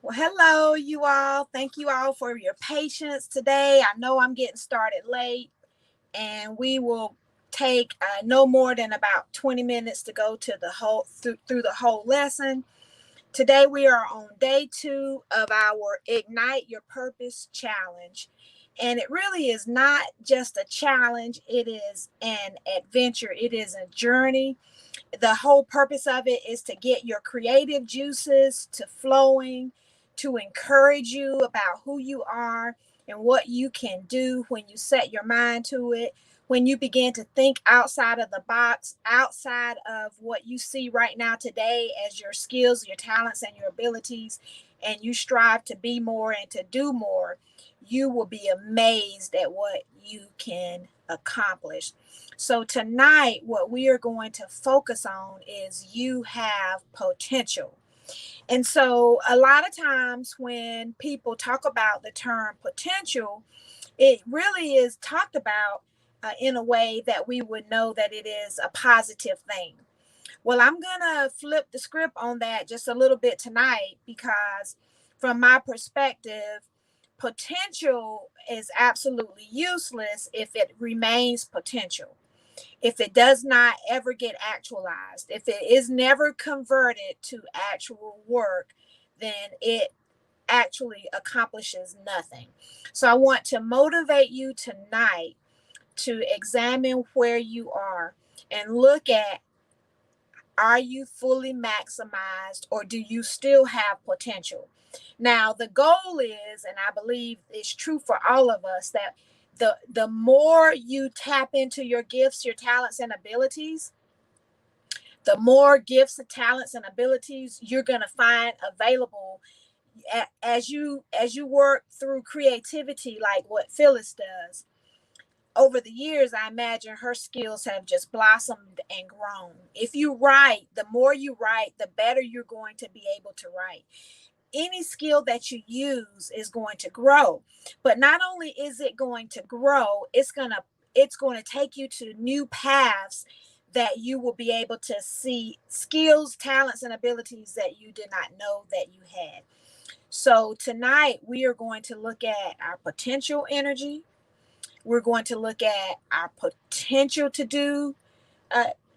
Well, hello, you all. Thank you all for your patience today. I know I'm getting started late, and we will take no more than about 20 minutes to go to the whole through the whole lesson. Today we are on day 2 of our Ignite Your Purpose challenge. And it really is not just a challenge, it is an adventure. It is a journey. The whole purpose of it is to get your creative juices to flowing, to encourage you about who you are and what you can do when you set your mind to it, when you begin to think outside of the box, outside of what you see right now today as your skills, your talents, and your abilities, and you strive to be more and to do more, you will be amazed at what you can accomplish. So tonight, what we are going to focus on is you have potential. And so a lot of times when people talk about the term potential, it really is talked about in a way that we would know that it is a positive thing. Well, I'm going to flip the script on that just a little bit tonight because, from my perspective, potential is absolutely useless if it remains potential. If it does not ever get actualized, if it is never converted to actual work, then it actually accomplishes nothing. So I want to motivate you tonight to examine where you are and look at, are you fully maximized or do you still have potential? Now, the goal is, and I believe it's true for all of us, that the more you tap into your gifts, your talents, and abilities, the more gifts, talents, and abilities you're going to find available as you work through creativity, like what Phyllis does. Over the years, I imagine her skills have just blossomed and grown. If you write, the more you write, the better you're going to be able to write. Any skill that you use is going to grow. But not only is it going to grow, it's going to take you to new paths that you will be able to see skills, talents, and abilities that you did not know that you had. So tonight we are going to look at our potential energy. We're going to look at our potential to do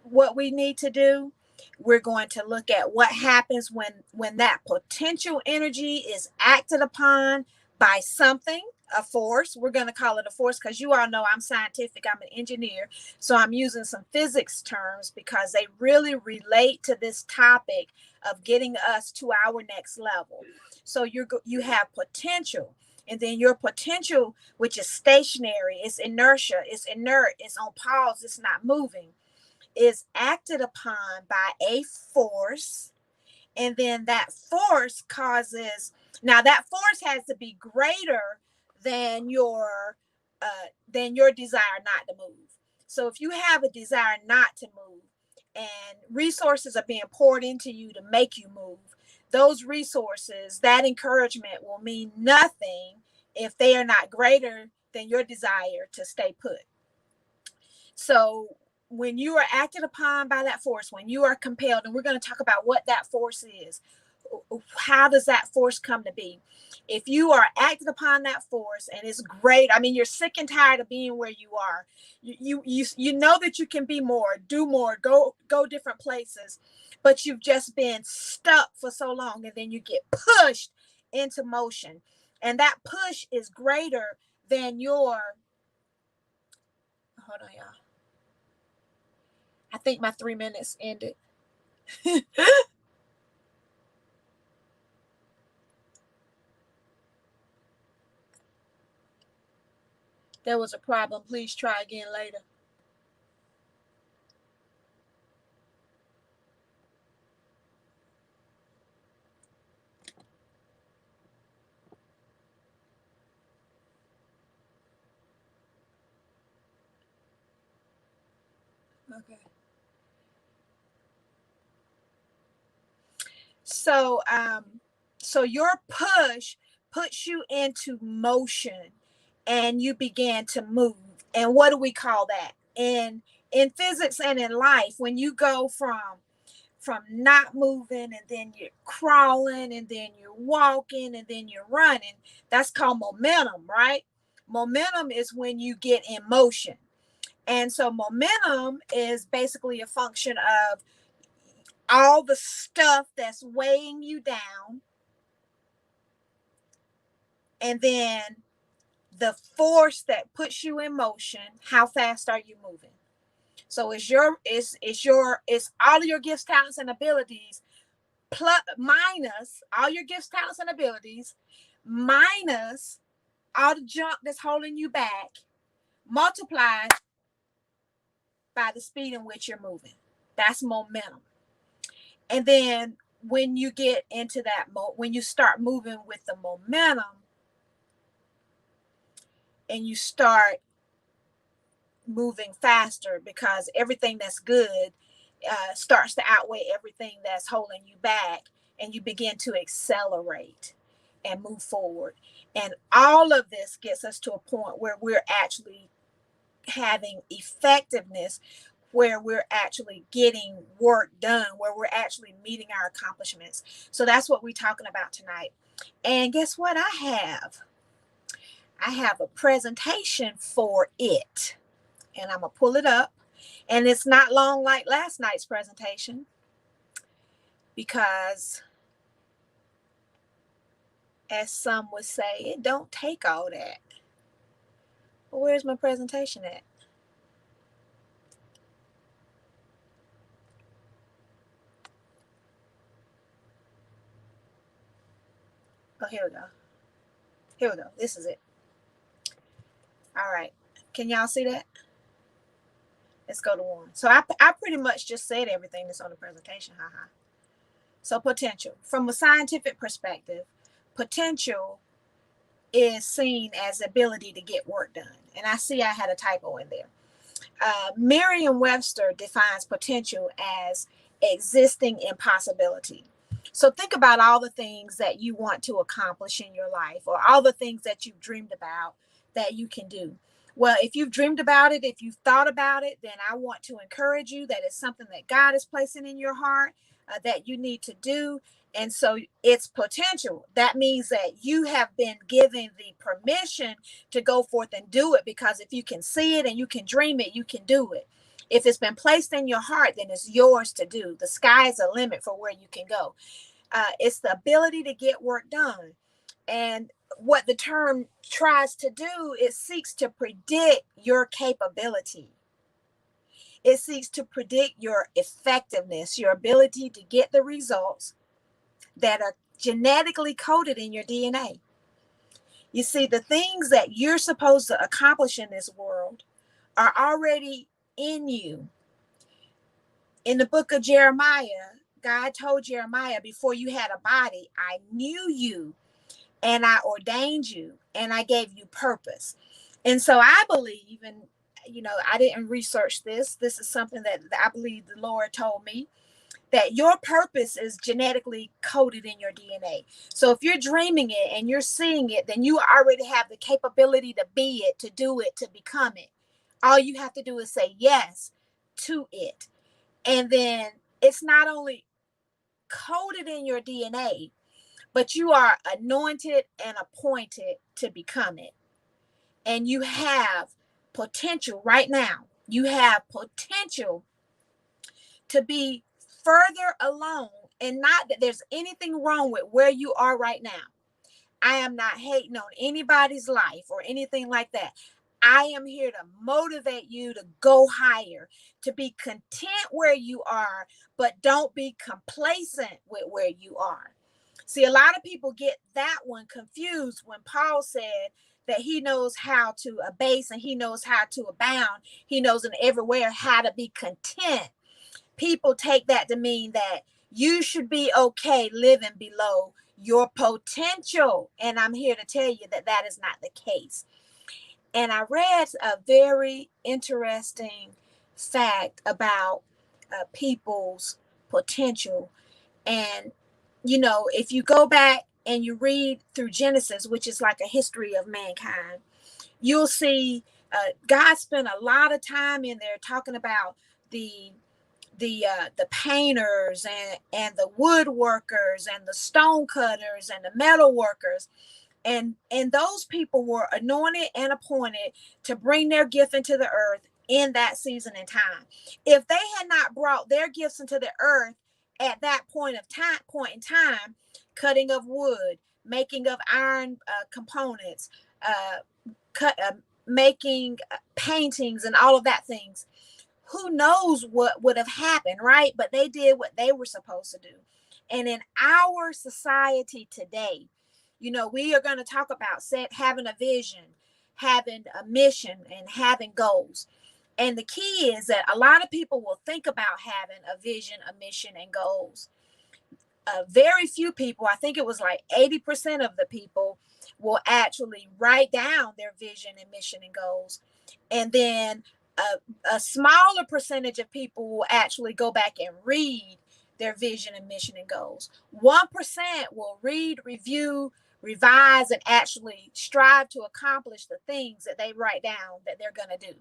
what we need to do. We're going to look at what happens when that potential energy is acted upon by something, a force. We're going to call it a force because you all know I'm scientific, I'm an engineer. So I'm using some physics terms because they really relate to this topic of getting us to our next level. So you have potential. And then your potential, which is stationary, it's inertia, it's inert, it's on pause, it's not moving, is acted upon by a force. And then that force causes, now that force has to be greater than your desire not to move. So if you have a desire not to move and resources are being poured into you to make you move, those resources, that encouragement will mean nothing if they are not greater than your desire to stay put. So when you are acted upon by that force, when you are compelled, and we're going to talk about what that force is, how does that force come to be? If you are acted upon that force and it's great, I mean, you're sick and tired of being where you are. You know that you can be more, do more, go different places, but you've just been stuck for so long, and then you get pushed into motion, and that push is greater than your. Hold on, y'all. I think my 3 minutes ended. There was a problem. Please try again later. Okay. So your push puts you into motion and you began to move. And what do we call that? In physics and in life, when you go from not moving, and then you're crawling, and then you're walking, and then you're running. That's called momentum, right? Momentum is when you get in motion. And so momentum is basically a function of all the stuff that's weighing you down, and then the force that puts you in motion. How fast are you moving? So it's all of your gifts, talents, and abilities, plus minus all your gifts, talents, and abilities, minus all the junk that's holding you back, multiplied by the speed in which you're moving. That's momentum. And then when you get into that when you start moving with the momentum, and you start moving faster, because everything that's good starts to outweigh everything that's holding you back, and you begin to accelerate and move forward. And all of this gets us to a point where we're actually having effectiveness, where we're actually getting work done, where we're actually meeting our accomplishments. So that's what we're talking about tonight. And guess what I have a presentation for it, and I'm gonna pull it up. And it's not long like last night's presentation, because as some would say, it don't take all that. But where's my presentation at? Oh, here we go. Here we go. This is it. All right. Can y'all see that? Let's go to one. So I pretty much just said everything that's on the presentation. Haha. So potential. From a scientific perspective, potential is seen as ability to get work done. And I see I had a typo in there. Merriam-Webster defines potential as existing impossibility. So think about all the things that you want to accomplish in your life, or all the things that you've dreamed about that you can do. Well, if you've dreamed about it, if you've thought about it, then I want to encourage you that it's something that God is placing in your heart that you need to do. And so it's potential. That means that you have been given the permission to go forth and do it, because if you can see it and you can dream it, you can do it. If it's been placed in your heart, then it's yours to do. The sky is a limit for where you can go. It's the ability to get work done. And what the term tries to do, it seeks to predict your capability. It seeks to predict your effectiveness, your ability to get the results that are genetically coded in your DNA. You see, the things that you're supposed to accomplish in this world are already in you. In the book of Jeremiah, God told Jeremiah, before you had a body, I knew you, and I ordained you, and I gave you purpose. And so I believe, and I didn't research this. This is something that I believe the Lord told me, that your purpose is genetically coded in your DNA. So if you're dreaming it and you're seeing it, then you already have the capability to be it, to do it, to become it. All you have to do is say yes to it. And then it's not only coded in your DNA, but you are anointed and appointed to become it. And you have potential right now. You have potential to be further along, and not that there's anything wrong with where you are right now. I am not hating on anybody's life or anything like that. I am here to motivate you to go higher, to be content where you are, but don't be complacent with where you are. See, a lot of people get that one confused when Paul said that he knows how to abase and he knows how to abound. He knows in everywhere how to be content. People take that to mean that you should be okay living below your potential. And I'm here to tell you that that is not the case. And I read a very interesting fact about people's potential. And, if you go back and you read through Genesis, which is like a history of mankind, you'll see God spent a lot of time in there talking about the the painters and the woodworkers and the stone cutters and the metal workers. And those people were anointed and appointed to bring their gift into the earth in that season and time. If they had not brought their gifts into the earth at that point in time, cutting of wood, making of iron components, making paintings and all of that things, who knows what would have happened, right? But they did what they were supposed to do. And in our society today, we are going to talk about having a vision, having a mission, and having goals. And the key is that a lot of people will think about having a vision, a mission, and goals. Very few people, I think it was like 80% of the people, will actually write down their vision and mission and goals. And then a smaller percentage of people will actually go back and read their vision and mission and goals. 1% will read, review, revise, and actually strive to accomplish the things that they write down that they're going to do.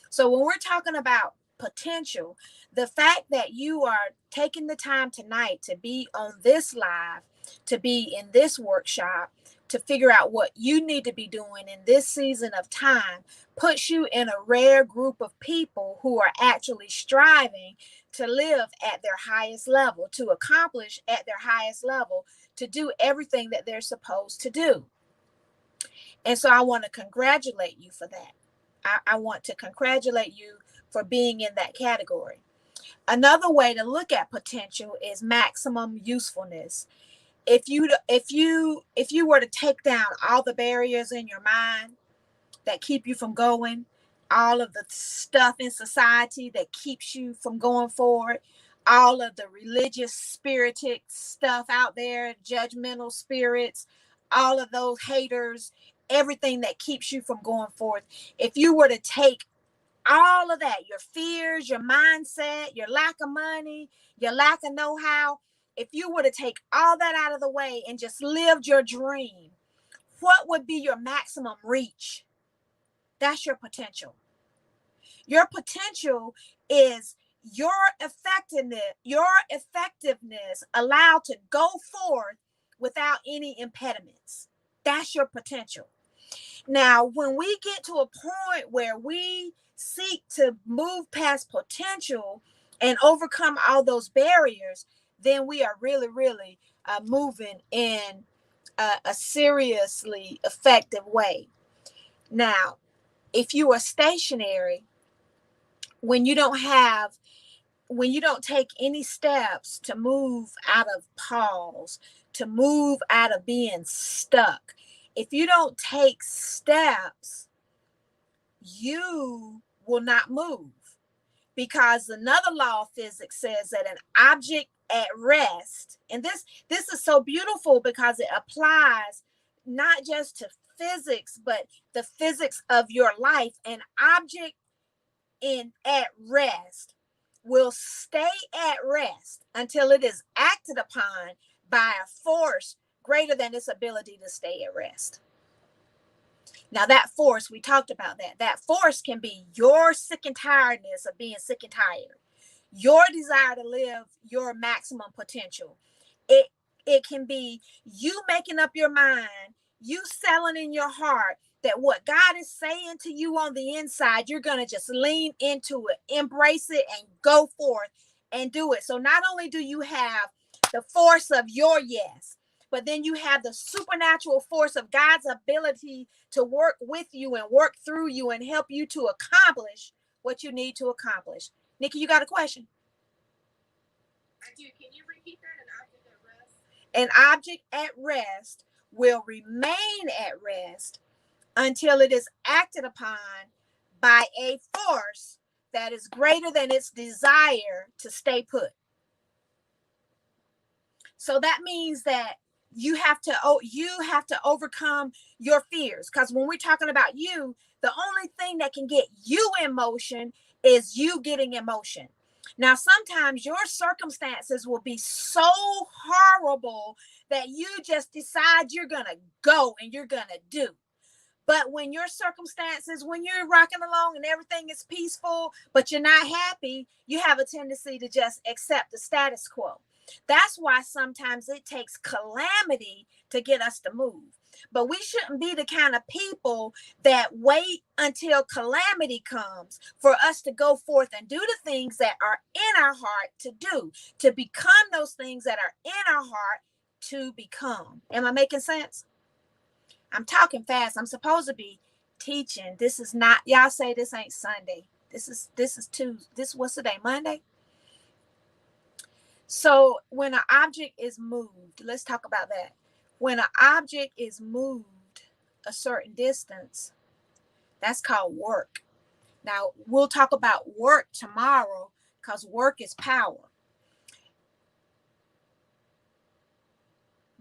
So when we're talking about potential, the fact that you are taking the time tonight to be on this live, to be in this workshop, to figure out what you need to be doing in this season of time, puts you in a rare group of people who are actually striving to live at their highest level, to accomplish at their highest level, to do everything that they're supposed to do. And so I want to congratulate you for that. I want to congratulate you for being in that category. Another way to look at potential is maximum usefulness. If you were to take down all the barriers in your mind that keep you from going, all of the stuff in society that keeps you from going forward, all of the religious spirited stuff out there, judgmental spirits, all of those haters, everything that keeps you from going forward. If you were to take all of that, your fears, your mindset, your lack of money, your lack of know-how, if you were to take all that out of the way and just lived your dream, what would be your maximum reach? That's your potential. Your potential is your effectiveness allowed to go forth without any impediments. That's your potential. Now, when we get to a point where we seek to move past potential and overcome all those barriers, then we are really, really moving in a seriously effective way. Now, if you are stationary, when you don't take any steps to move out of pause, to move out of being stuck, if you don't take steps, you will not move, because another law of physics says that an object at rest, and this is so beautiful because it applies not just to physics, but the physics of your life. An object at rest will stay at rest until it is acted upon by a force greater than its ability to stay at rest. Now that force, we talked about that force can be your sick and tiredness of being sick and tired, your desire to live your maximum potential. It can be you making up your mind, you selling in your heart that what God is saying to you on the inside, you're going to just lean into it, embrace it, and go forth and do it. So not only do you have the force of your yes, but then you have the supernatural force of God's ability to work with you and work through you and help you to accomplish what you need to accomplish. Nikki, you got a question? I do. Can you repeat that? An object at rest will remain at rest until it is acted upon by a force that is greater than its desire to stay put. So that means that you have to overcome your fears, because when we're talking about you, the only thing that can get you in motion is you getting in motion. Now, sometimes your circumstances will be so horrible that you just decide you're going to go and you're going to do. But when your circumstances, when you're rocking along and everything is peaceful, but you're not happy, you have a tendency to just accept the status quo. That's why sometimes it takes calamity to get us to move. But we shouldn't be the kind of people that wait until calamity comes for us to go forth and do the things that are in our heart to do, to become those things that are in our heart to become. Am I making sense? I'm talking fast. I'm supposed to be teaching. This is not, y'all say this ain't Sunday. This is Tuesday. This, what's the day? Monday? So when an object is moved, let's talk about that. When an object is moved a certain distance, that's called work. Now we'll talk about work tomorrow because work is power.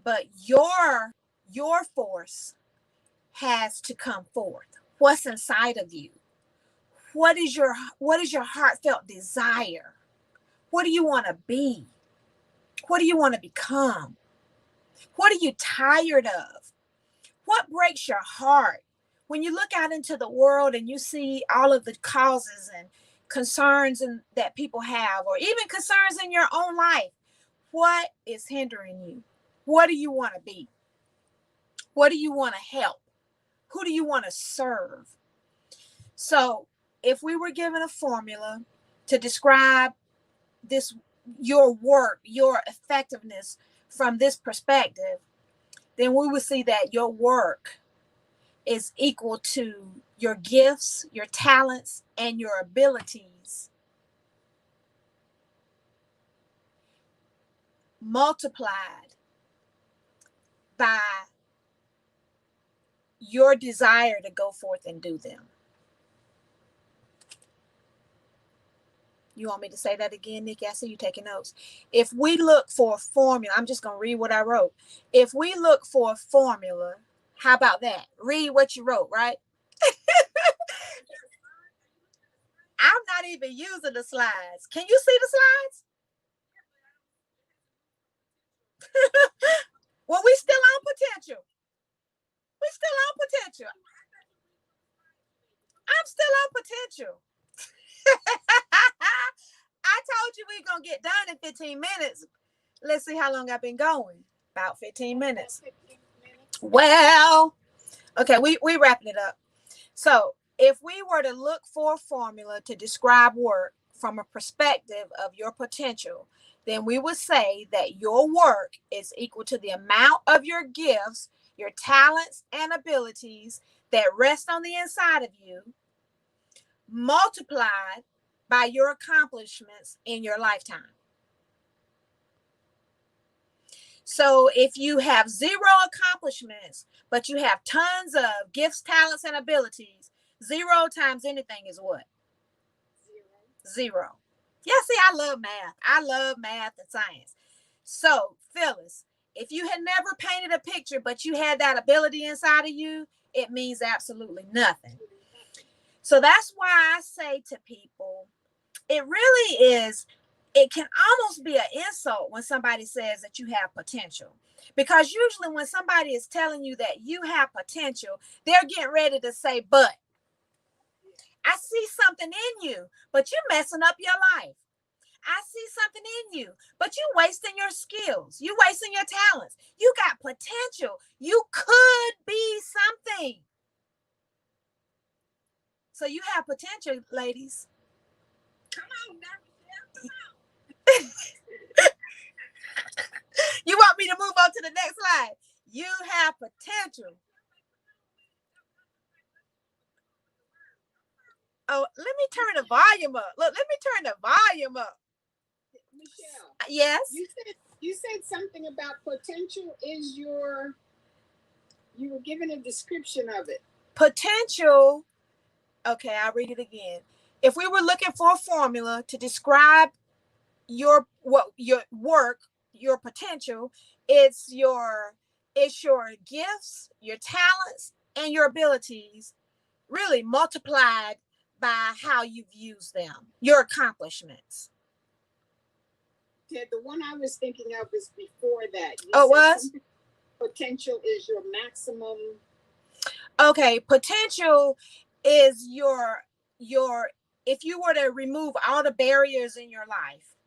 But your force has to come forth. What's inside of you? What is your heartfelt desire? What do you want to be? What do you want to become? What are you tired of? What breaks your heart? When you look out into the world and you see all of the causes and concerns that people have, or even concerns in your own life, what is hindering you? What do you want to be? What do you want to help? Who do you want to serve? So if we were given a formula to describe this, your work, your effectiveness from this perspective, then we would see that your work is equal to your gifts, your talents, and your abilities multiplied by your desire to go forth and do them. You want me to say that again, Nikki? I see you taking notes. If we look for a formula, I'm just going to read what I wrote. If we look for a formula, how about that? Read what you wrote, right? I'm not even using the slides. Can you see the slides? Well, we still on potential. We still on potential. I'm still on potential. I told you we're going to get done in 15 minutes. Let's see how long I've been going. About 15 minutes. Well, okay, we wrapping it up. So if we were to look for a formula to describe work from a perspective of your potential, then we would say that your work is equal to the amount of your gifts, your talents, and abilities that rest on the inside of you, multiplied by your accomplishments in your lifetime. So if you have 0 accomplishments, but you have tons of gifts, talents, and abilities, 0 times anything is what? 0. Yeah, see, I love math. I love math and science. So, Phyllis, if you had never painted a picture, but you had that ability inside of you, it means absolutely nothing. So that's why I say to people, it really is, it can almost be an insult when somebody says that you have potential. Because usually when somebody is telling you that you have potential, they're getting ready to say, but I see something in you, but you're messing up your life. I see something in you, but you wasting your skills. You wasting your talents. You got potential. You could be something. So you have potential, ladies. Come on, now. You want me to move on to the next slide? You have potential. Oh, let me turn the volume up. Look, let me turn the volume up. Michelle. Yes. You said something about potential is you were given a description of it. Potential. Okay, I'll read it again. If we were looking for a formula to describe your work, your potential, it's your gifts, your talents, and your abilities, really multiplied by how you've used them, your accomplishments. The one I was thinking of is before that. Oh, it was? Potential is your maximum. Okay, potential is your if you were to remove all the barriers in your life,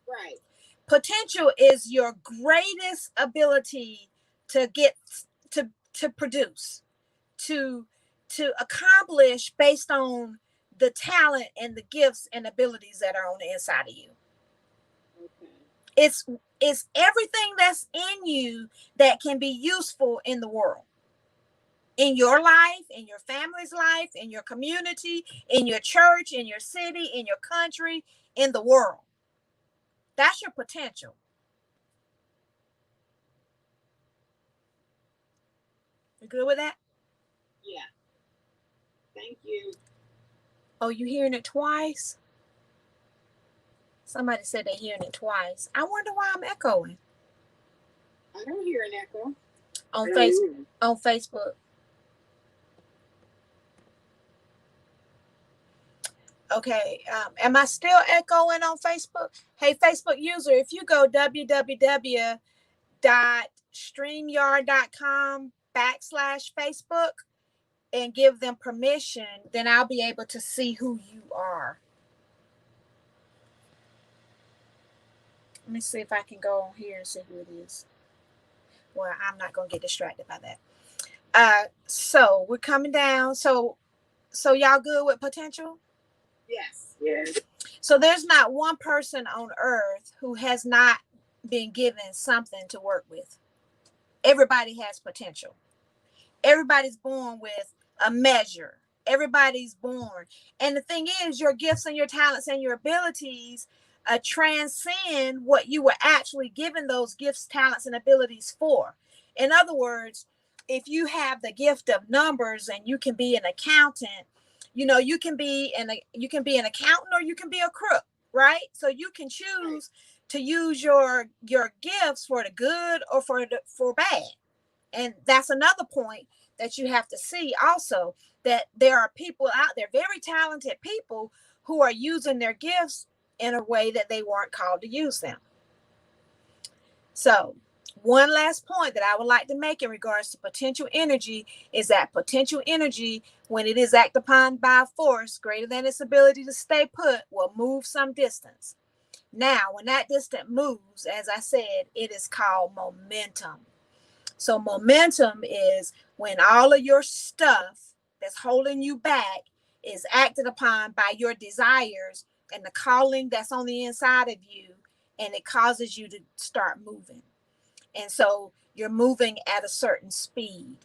Right. potential is your greatest ability to get to produce, to accomplish based on the talent and the gifts and abilities that are on the inside of you. Okay. It's everything that's in you that can be useful in the world, in your life, in your family's life, in your community, in your church, in your city, in your country, in the world. That's your potential. You good with that? Yeah. Thank you. Oh, you hearing it twice? Somebody said they're hearing it twice. I wonder why I'm echoing. I don't hear an echo. On Facebook. Okay. Am I still echoing on Facebook? Hey, Facebook user, if you go www.streamyard.com/Facebook and give them permission, then I'll be able to see who you are. Let me see if I can go on here and see who it is. Well, I'm not going to get distracted by that. So we're coming down. So y'all good with potential? Yes. Yes. So there's not one person on earth who has not been given something to work with. Everybody has potential. Everybody's born with a measure. Everybody's born. And the thing is, your gifts and your talents and your abilities transcend what you were actually given those gifts, talents, and abilities for. In other words, if you have the gift of numbers and you can be an accountant, you can be an accountant or you can be a crook, right? So you can choose to use your gifts for the good or for bad. And that's another point that you have to see also, that there are people out there, very talented people, who are using their gifts in a way that they weren't called to use them. So one last point that I would like to make in regards to potential energy is that potential energy, when it is acted upon by a force greater than its ability to stay put, will move some distance. Now, when that distance moves, as I said, it is called momentum. So momentum is when all of your stuff that's holding you back is acted upon by your desires and the calling that's on the inside of you, and it causes you to start moving. And so you're moving at a certain speed.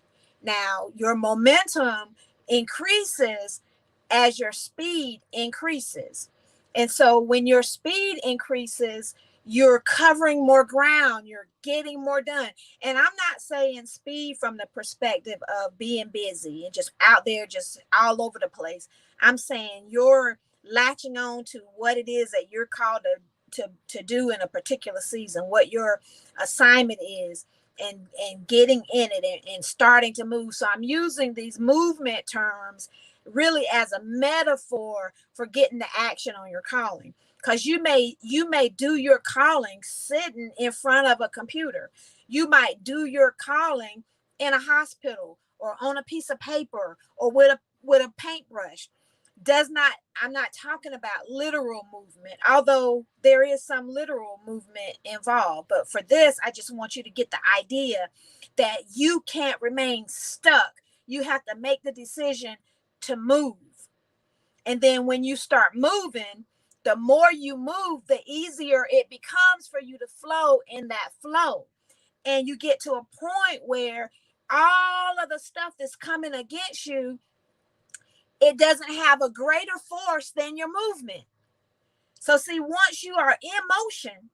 Now, your momentum increases as your speed increases. And so when your speed increases, you're covering more ground, you're getting more done. And I'm not saying speed from the perspective of being busy and just out there, just all over the place. I'm saying you're latching on to what it is that you're called to do in a particular season, what your assignment is, and getting in it and starting to move. So I'm using these movement terms really as a metaphor for getting the action on your calling, because you may do your calling sitting in front of a computer. You might do your calling in a hospital or on a piece of paper or with a paintbrush. I'm not talking about literal movement, although there is some literal movement involved. But for this, I just want you to get the idea that you can't remain stuck. You have to make the decision to move. And then when you start moving, the more you move, the easier it becomes for you to flow in that flow. And you get to a point where all of the stuff that's coming against you, it doesn't have a greater force than your movement. So see, once you are in motion,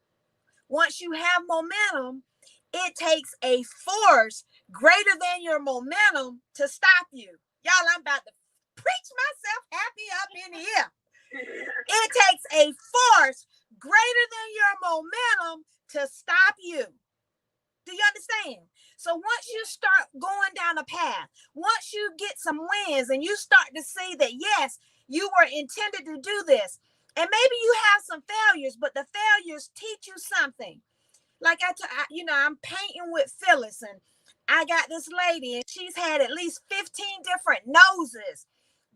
once you have momentum, it takes a force greater than your momentum to stop you. Y'all, I'm about to preach myself happy up in here. It takes a force greater than your momentum to stop you. Do you understand? So once you start going down a path, once you get some wins and you start to see that, yes, you were intended to do this, and maybe you have some failures, but the failures teach you something. Like I'm painting with Phyllis, and I got this lady and she's had at least 15 different noses.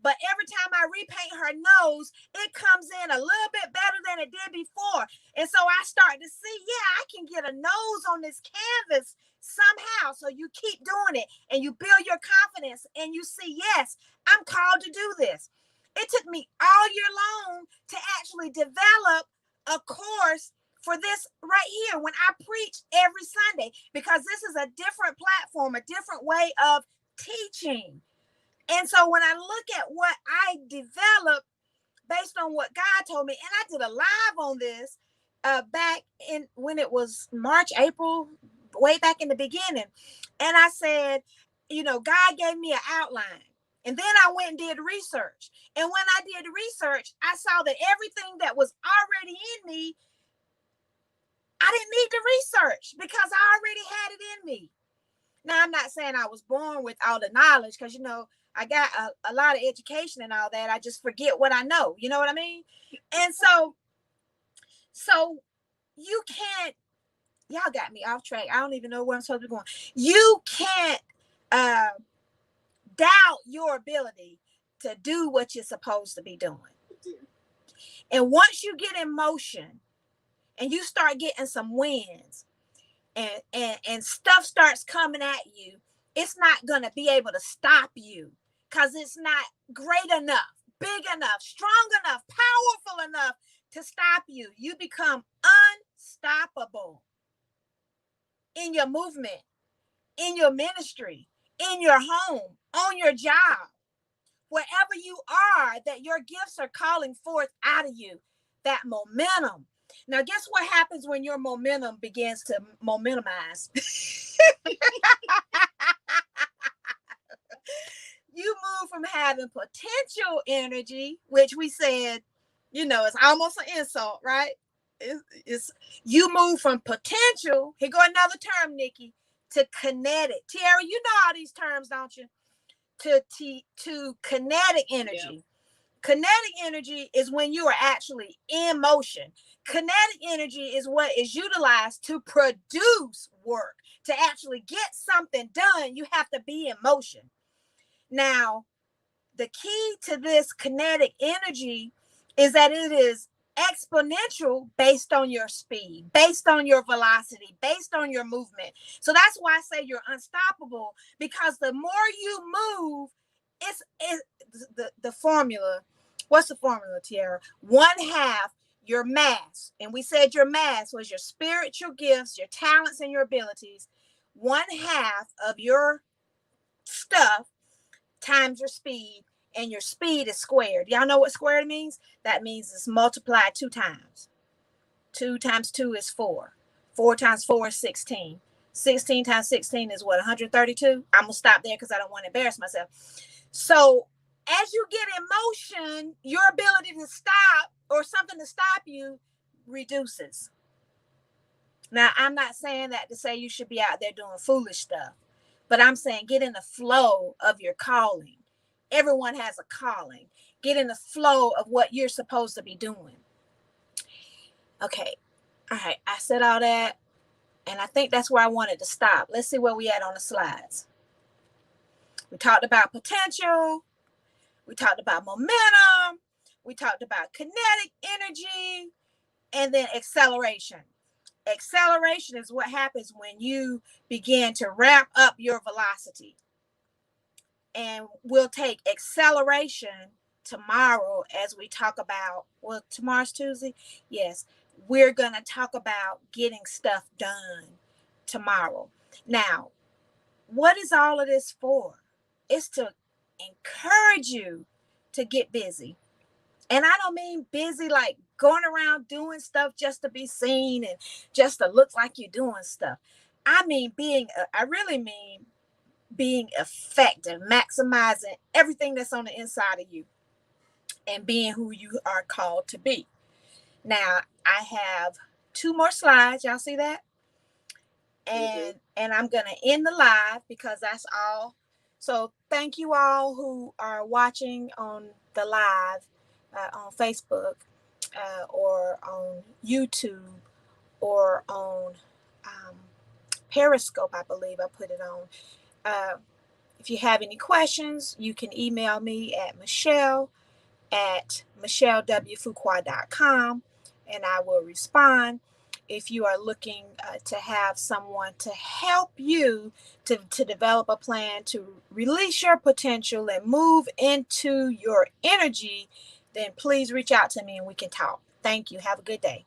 But every time I repaint her nose, it comes in a little bit better than it did before. And so I start to see, yeah, I can get a nose on this canvas somehow. So you keep doing it and you build your confidence and you see, yes, I'm called to do this. It took me all year long to actually develop a course for this right here when I preach every Sunday, because this is a different platform, a different way of teaching. And so when I look at what I developed based on what God told me, and I did a live on this back in when it was March, April, way back in the beginning. And I said, God gave me an outline. And then I went and did research. And when I did research, I saw that everything that was already in me, I didn't need to research because I already had it in me. Now, I'm not saying I was born with all the knowledge because, I got a lot of education and all that. I just forget what I know. You know what I mean? And so you can't, y'all got me off track. I don't even know where I'm supposed to be going. You can't doubt your ability to do what you're supposed to be doing. And once you get in motion and you start getting some wins and stuff starts coming at you, it's not going to be able to stop you because it's not great enough, big enough, strong enough, powerful enough to stop you. You become unstoppable in your movement, in your ministry, in your home, on your job, wherever you are, that your gifts are calling forth out of you, that momentum. Now, guess what happens when your momentum begins to momentumize? You move from having potential energy, which we said, it's almost an insult, right? It's you move from potential. Here go another term, Nikki, to kinetic. Tiara, you know all these terms, don't you? To kinetic energy. Yeah. Kinetic energy is when you are actually in motion. Kinetic energy is what is utilized to produce work. To actually get something done, you have to be in motion. Now, the key to this kinetic energy is that it is exponential based on your speed, based on your velocity, based on your movement. So that's why I say you're unstoppable, because the more you move, it's the formula. What's the formula, Tiara? 1/2 your mass. And we said your mass was your spiritual gifts, your talents, and your abilities. 1/2 of your stuff times your speed, and your speed is squared. Y'all know what squared means? That means it's multiplied 2 times. 2 times 2 is 4. 4 times 4 is 16. 16 times 16 is what, 132? I'm going to stop there because I don't want to embarrass myself. So as you get in motion, your ability to stop or something to stop you reduces. Now, I'm not saying that to say you should be out there doing foolish stuff, but I'm saying get in the flow of your calling. Everyone has a calling. Get in the flow of what you're supposed to be doing. Okay. All right. I said all that, and I think that's where I wanted to stop. Let's see where we at on the slides. We talked about potential. We talked about momentum. We talked about kinetic energy, and then acceleration. Acceleration is what happens when you begin to ramp up your velocity. And we'll take acceleration tomorrow as we talk about, well, tomorrow's Tuesday. Yes, we're going to talk about getting stuff done tomorrow. Now, what is all of this for? It's to encourage you to get busy. And I don't mean busy like going around doing stuff just to be seen and just to look like you're doing stuff. I really mean being effective, maximizing everything that's on the inside of you and being who you are called to be. Now, I have 2 more slides. Y'all see that? And I'm going to end the live because that's all. So thank you all who are watching on the live on Facebook or on YouTube or on Periscope, I believe I put it on. If you have any questions, you can email me at michelle@michellewfuqua.com, and I will respond. If you are looking to have someone to help you to develop a plan to release your potential and move into your energy, then please reach out to me and we can talk. Thank you. Have a good day.